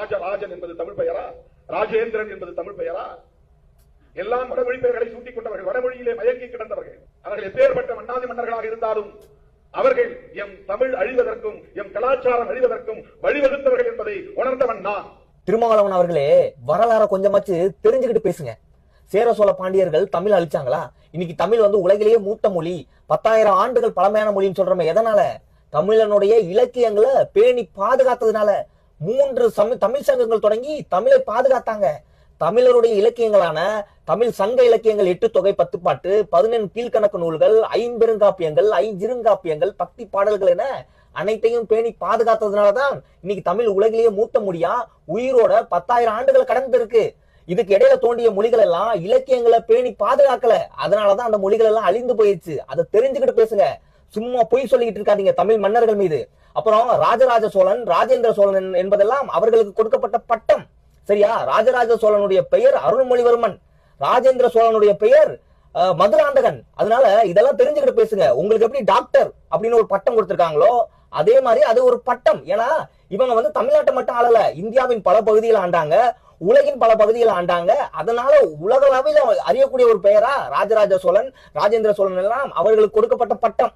ராஜராஜன் என்பது தமிழ் பெயரா? ராஜேந்திரன் என்பது தமிழ் பெயரா? எல்லாம் வடமொழி பெயர்களை சூட்டிக் கொண்டவர்கள், வடமொழியிலே மயங்கி கிடந்தவர்கள். அவர்கள் எப்பேற்பட்ட மன்னாதி மன்னர்களாக இருந்தாலும் அவர்கள் எம் தமிழ் அழிவதற்கும் எம் கலாச்சாரம் அழிவதற்கும் வழிவகுத்தவர்கள் என்பதை உணர்ந்தவன் நான். திருமாவளவன் அவர்களே, வரலாற கொஞ்சமாச்சு தெரிஞ்சுக்கிட்டு பேசுங்க. சேர சோழ பாண்டியர்கள் தமிழ் அழிச்சாங்களா? இன்னைக்கு தமிழ் உலகிலேயே மூத்த மொழி, 10,000 ஆண்டுகள் பழமையான மொழின்னு சொல்றோமே, எதனால? தமிழனுடைய இலக்கியங்களை பேணி பாதுகாத்ததுனால. 3 தமிழ் சங்கங்கள் தொடங்கி தமிழை பாதுகாத்தாங்க. தமிழருடைய இலக்கியங்களான தமிழ் சங்க இலக்கியங்கள் 8 தொகை 10 பாட்டு, 14 கீழ்கணக்கு நூல்கள், 5 பெருங்காப்பியங்கள், 5 இருங்காப்பியங்கள், பக்தி பாடல்கள் என அனைத்தையும் பேணி பாதுகாத்ததுனாலதான் இன்னைக்கு தமிழ் உலகிலேயே மூத்த மொழியா உயிரோட 10,000 ஆண்டுகள் கடந்து இருக்கு. இதுக்கு இடையில தோண்டிய மொழிகள் எல்லாம் இலக்கியங்களை பேணி பாதுகாக்கல. அதனாலதான் அந்த மொழிகள் எல்லாம் அழிந்து போயிடுச்சு. அதை தெரிஞ்சுக்கிட்டு பேசுங்க. சும்மா பொய் சொல்லிக்கிட்டு இருக்காதீங்க தமிழ் மன்னர்கள் மீது. அப்புறம் ராஜராஜ சோழன், ராஜேந்திர சோழன் என்பதெல்லாம் அவர்களுக்கு கொடுக்கப்பட்ட பட்டம். சரியா? ராஜராஜ சோழனுடைய பெயர் அருள்மொழிவர்மன், ராஜேந்திர சோழனுடைய பெயர் மதுராந்தகன். அதனால இதெல்லாம் தெரிஞ்சுக்கிட்டு பேசுங்க. உங்களுக்கு எப்படி டாக்டர் அப்படின்னு ஒரு பட்டம் கொடுத்திருக்காங்களோ அதே மாதிரி அது ஒரு பட்டம். ஏன்னா இவங்க தமிழ்நாட்டை மட்டும் ஆளல, இந்தியாவின் பல பகுதியில் ஆண்டாங்க, உலகின் பல பகுதியில் ஆண்டாங்க. அதனால உலகளவில் அறியக்கூடிய ஒரு பெயரா ராஜராஜ சோழன், ராஜேந்திர சோழன் எல்லாம் அவர்களுக்கு கொடுக்கப்பட்ட பட்டம்.